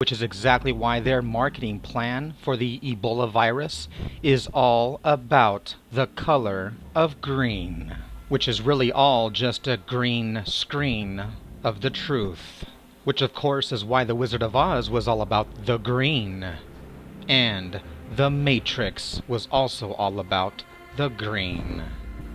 which is exactly why their marketing plan for the Ebola virus is all about the color of green, which is really all just a green screen of the truth, which of course is why The Wizard of Oz was all about the green, and The Matrix was also all about the green,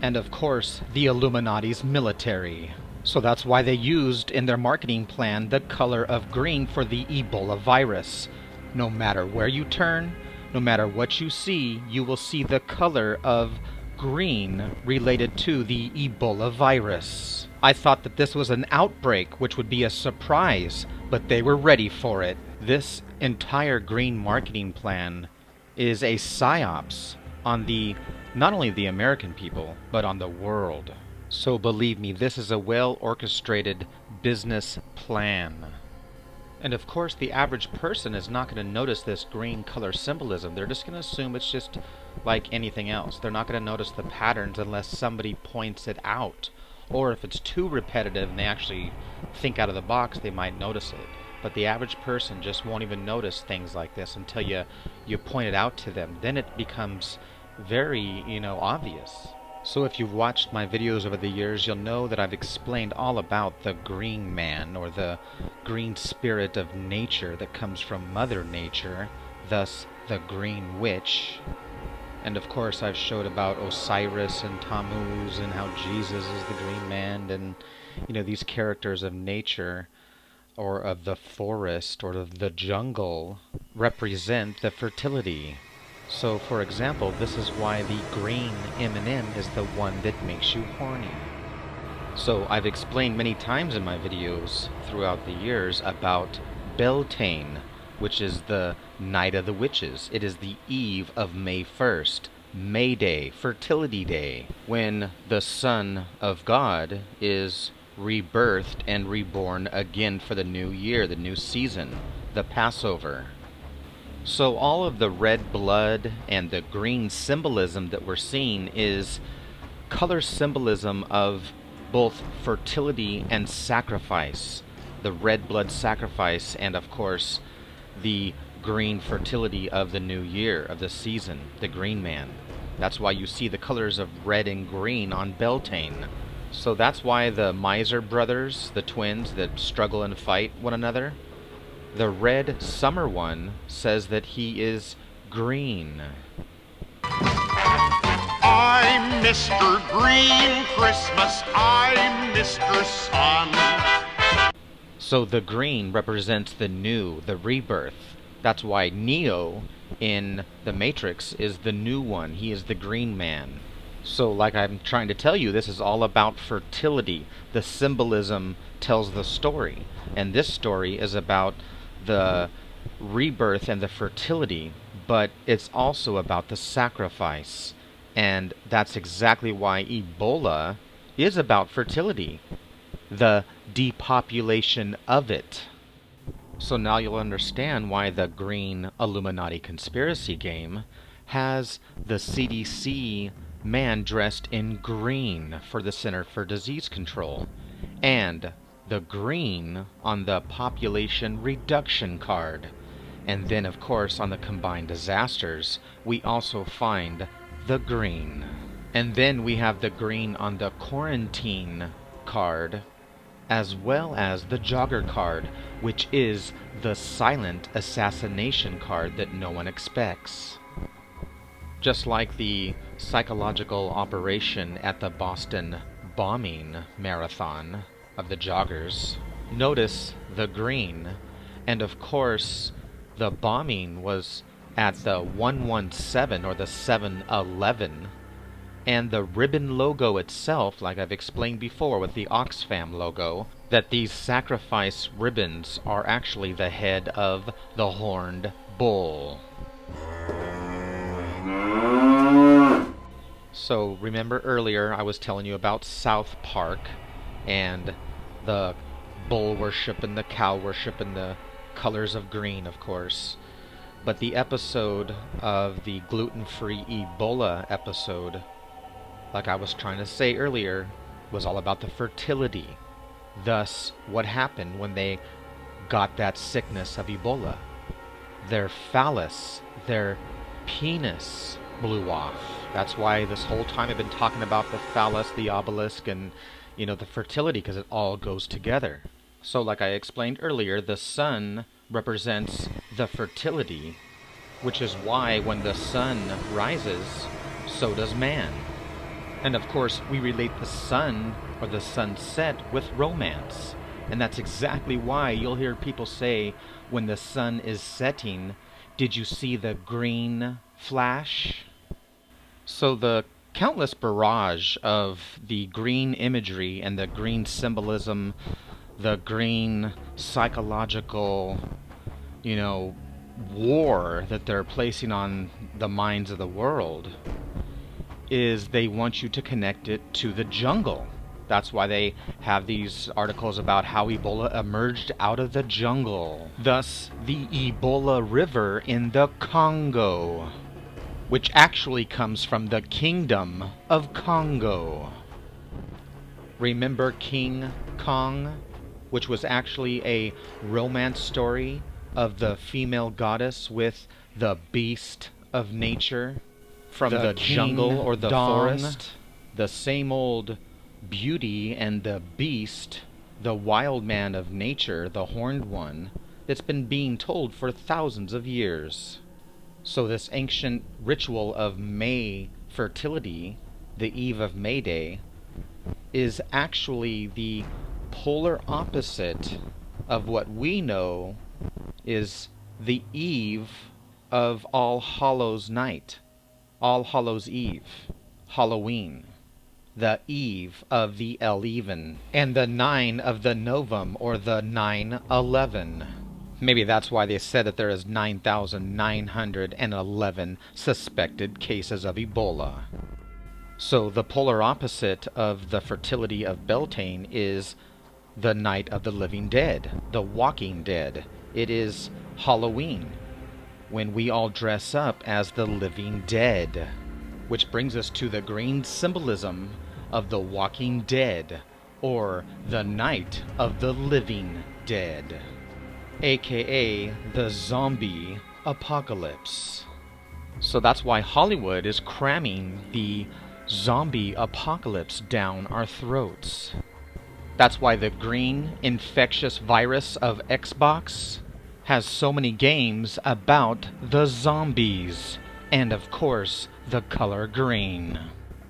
and of course the Illuminati's military. So that's why they used in their marketing plan the color of green for the Ebola virus. No matter where you turn, no matter what you see, you will see the color of green related to the Ebola virus. I thought that this was an outbreak, which would be a surprise, but they were ready for it. This entire green marketing plan is a psyops on not only the American people, but on the world. So believe me, this is a well-orchestrated business plan. And of course, the average person is not going to notice this green color symbolism. They're just going to assume it's just like anything else. They're not going to notice the patterns unless somebody points it out. Or if it's too repetitive and they actually think out of the box, they might notice it. But the average person just won't even notice things like this until you point it out to them. Then it becomes very, obvious. So if you've watched my videos over the years, you'll know that I've explained all about the green man, or the green spirit of nature that comes from Mother Nature, thus the green witch. And of course I've showed about Osiris and Tammuz and how Jesus is the green man, and these characters of nature or of the forest or of the jungle represent the fertility. So, for example, this is why the green M&M is the one that makes you horny. So, I've explained many times in my videos throughout the years about Beltane, which is the Night of the Witches. It is the eve of May 1st, May Day, Fertility Day, when the Son of God is rebirthed and reborn again for the new year, the new season, the Passover. So all of the red blood and the green symbolism that we're seeing is color symbolism of both fertility and sacrifice. The red blood sacrifice, and of course the green fertility of the new year, of the season, the green man. That's why you see the colors of red and green on Beltane. So that's why the Miser brothers, the twins that struggle and fight one another, the red summer one says that he is green. I'm Mr. Green Christmas, I'm Mr. Sun. So the green represents the new, the rebirth. That's why Neo in The Matrix is the new one. He is the green man. So like I'm trying to tell you, this is all about fertility. The symbolism tells the story. And this story is about the rebirth and the fertility, but it's also about the sacrifice. And that's exactly why Ebola is about fertility, the depopulation of it. So now you'll understand why the green Illuminati conspiracy game has the CDC man dressed in green for the Center for Disease Control, and the green on the population reduction card. And then of course on the combined disasters we also find the green. And then we have the green on the quarantine card, as well as the jogger card, which is the silent assassination card that no one expects. Just like the psychological operation at the Boston bombing marathon of the joggers, notice the green. And of course the bombing was at the 117 or the 7-Eleven, and the ribbon logo itself, like I've explained before with the Oxfam logo, that these sacrifice ribbons are actually the head of the horned bull. So remember earlier I was telling you about South Park and the bull worship and the cow worship and the colors of green, of course. But the episode of the gluten-free Ebola episode, like I was trying to say earlier, was all about the fertility. Thus, what happened when they got that sickness of Ebola. Their phallus, their penis blew off. That's why this whole time I've been talking about the phallus, the obelisk, and, the fertility, because it all goes together. So like I explained earlier, the sun represents the fertility, which is why when the sun rises, so does man. And of course, we relate the sun or the sunset with romance. And that's exactly why you'll hear people say, when the sun is setting, did you see the green flash? So the countless barrage of the green imagery and the green symbolism, the green psychological, war that they're placing on the minds of the world is they want you to connect it to the jungle. That's why they have these articles about how Ebola emerged out of the jungle. Thus, the Ebola River in the Congo, which actually comes from the Kingdom of Congo. Remember King Kong, which was actually a romance story of the female goddess with the beast of nature from the jungle or the forest? The same old beauty and the beast, the wild man of nature, the horned one, that's been being told for thousands of years. So this ancient ritual of May fertility, the eve of May Day, is actually the polar opposite of what we know is the eve of All Hallows Night, All Hallows Eve, Halloween, the eve of the Eleven, and the 9 of the Novum, or the 9/11. Maybe that's why they said that there is 9,911 suspected cases of Ebola. So the polar opposite of the fertility of Beltane is the Night of the Living Dead, the Walking Dead. It is Halloween, when we all dress up as the living dead. Which brings us to the green symbolism of the Walking Dead, or the Night of the Living Dead, aka the zombie apocalypse. So that's why Hollywood is cramming the zombie apocalypse down our throats. That's why the green infectious virus of Xbox has so many games about the zombies, and of course the color green.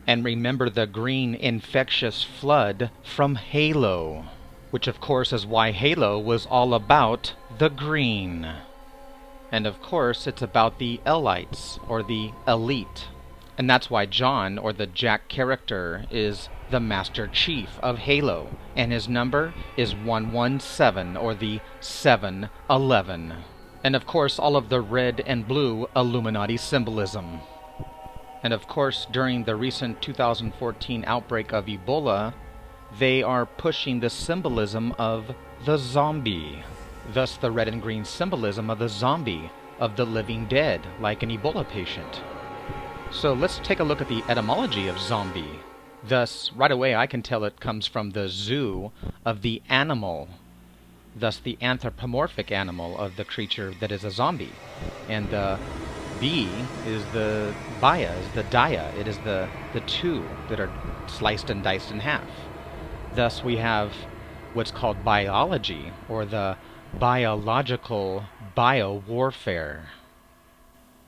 And remember the green infectious flood from Halo, which of course is why Halo was all about the green. And of course it's about the Elites, or the elite. And that's why John, or the Jack character, is the Master Chief of Halo, and his number is 117, or the 711. And of course all of the red and blue Illuminati symbolism. And of course during the recent 2014 outbreak of Ebola, they are pushing the symbolism of the zombie. Thus the red and green symbolism of the zombie, of the living dead, like an Ebola patient. So let's take a look at the etymology of zombie. Thus, right away I can tell it comes from the zoo of the animal, thus the anthropomorphic animal of the creature that is a zombie. And the B is the baya, is the dia, it is the two that are sliced and diced in half. Thus we have what's called biology, or the biological bio-warfare.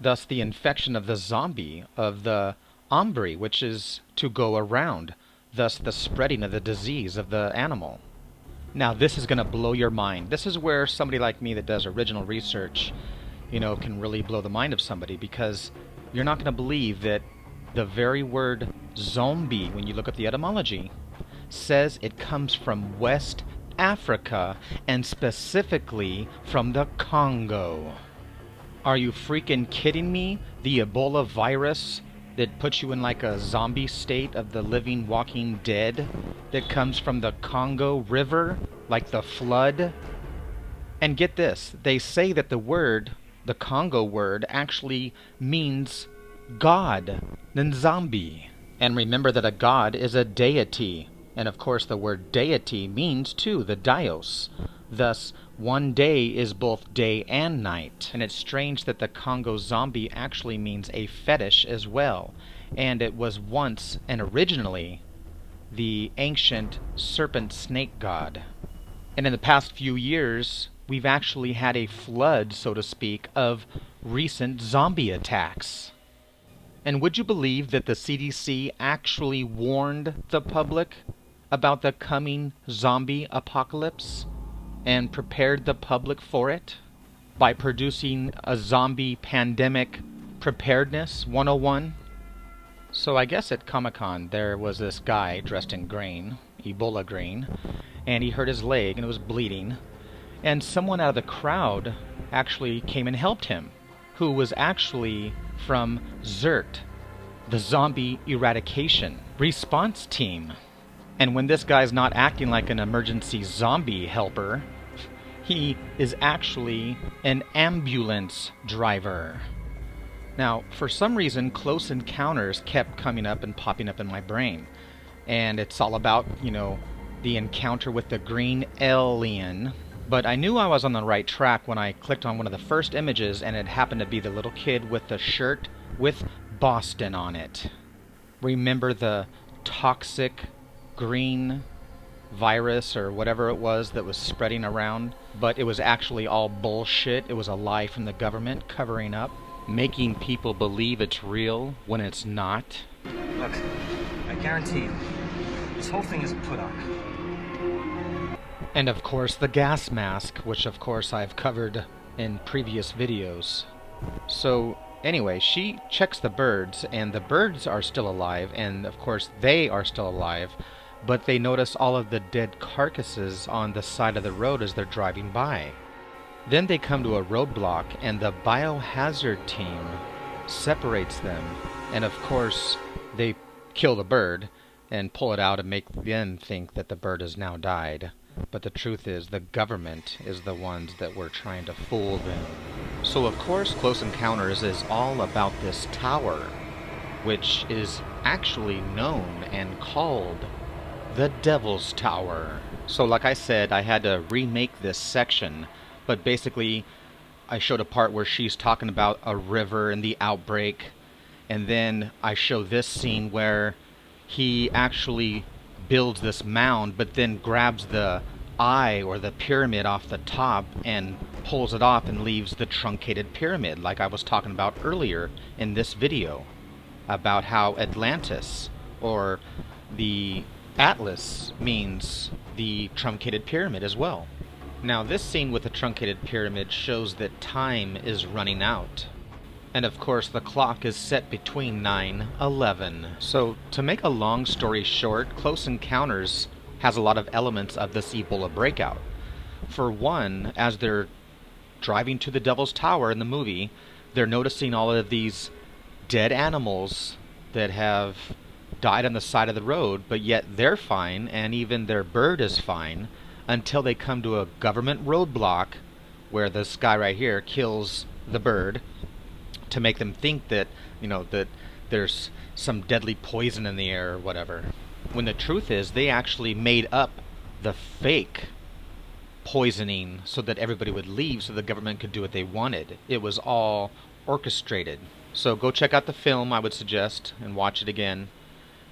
Thus the infection of the zombie, of the Ambri, which is to go around, thus the spreading of the disease of the animal. Now this is going to blow your mind. This is where somebody like me that does original research, can really blow the mind of somebody, because you're not going to believe that the very word zombie, when you look at the etymology, says it comes from West Africa, and specifically from the Congo. Are you freaking kidding me? The Ebola virus that puts you in like a zombie state of the living walking dead that comes from the Congo River, like the flood? And get this, they say that the word, the Congo word, actually means God, Nzambi. And remember that a god is a deity. And of course the word deity means too the Dios. Thus, One day is both day and night. And it's strange that the Congo zombie actually means a fetish as well. And it was once and originally the ancient serpent snake god. And in the past few years, we've actually had a flood, so to speak, of recent zombie attacks. And would you believe that the CDC actually warned the public about the coming zombie apocalypse and prepared the public for it by producing a zombie pandemic preparedness 101? So I guess at Comic-Con there was this guy dressed in green, Ebola green, and he hurt his leg and it was bleeding. And someone out of the crowd actually came and helped him, who was actually from ZERT, the Zombie Eradication Response Team. And when this guy's not acting like an emergency zombie helper, he is actually an ambulance driver. Now, for some reason, Close Encounters kept coming up and popping up in my brain. And it's all about, the encounter with the green alien. But I knew I was on the right track when I clicked on one of the first images and it happened to be the little kid with the shirt with Boston on it. Remember the toxic green virus or whatever it was that was spreading around? But it was actually all bullshit. It was a lie from the government covering up, making people believe it's real when it's not. Look, I guarantee you, this whole thing is a put on. And of course the gas mask, which of course I've covered in previous videos. So anyway, she checks the birds, and the birds are still alive, and of course they are still alive, but they notice all of the dead carcasses on the side of the road as they're driving by. Then they come to a roadblock, and the biohazard team separates them, and of course they kill the bird and pull it out and make them think that the bird has now died. But the truth is, the government is the ones that were trying to fool them. So of course Close Encounters is all about this tower, which is actually known and called the Devil's Tower. So like I said, I had to remake this section, but basically I showed a part where she's talking about a river and the outbreak, and then I show this scene where he actually builds this mound, but then grabs the eye or the pyramid off the top and pulls it off and leaves the truncated pyramid, like I was talking about earlier in this video about how Atlantis or the Atlas means the truncated pyramid as well. Now this scene with the truncated pyramid shows that time is running out. And of course the clock is set between 9:11. So to make a long story short, Close Encounters has a lot of elements of this Ebola breakout. For one, as they're driving to the Devil's Tower in the movie, they're noticing all of these dead animals that have died on the side of the road, but yet they're fine, and even their bird is fine, until they come to a government roadblock where this guy right here kills the bird to make them think that, that there's some deadly poison in the air or whatever. When the truth is, they actually made up the fake poisoning so that everybody would leave so the government could do what they wanted. It was all orchestrated. So go check out the film, I would suggest, and watch it again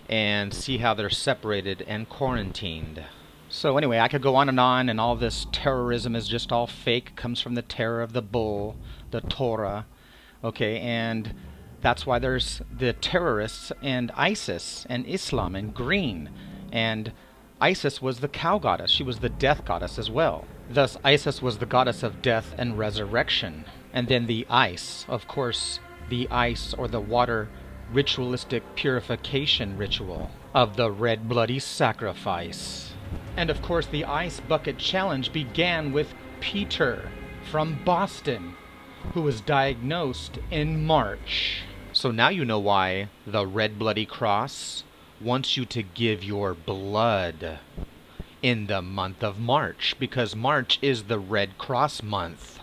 and see how they're separated and quarantined. So anyway, I could go on, and all this terrorism is just all fake, comes from the terror of the bull, the Torah. Okay, and that's why there's the terrorists and ISIS and Islam and green. And Isis was the cow goddess. She was the death goddess as well. Thus, Isis was the goddess of death and resurrection. And then the ice, of course, the ice or the water ritualistic purification ritual of the red bloody sacrifice. And of course, the ice bucket challenge began with Peter from Boston, who was diagnosed in March. So now you know why the Red Bloody Cross wants you to give your blood in the month of March, because March is the Red Cross month.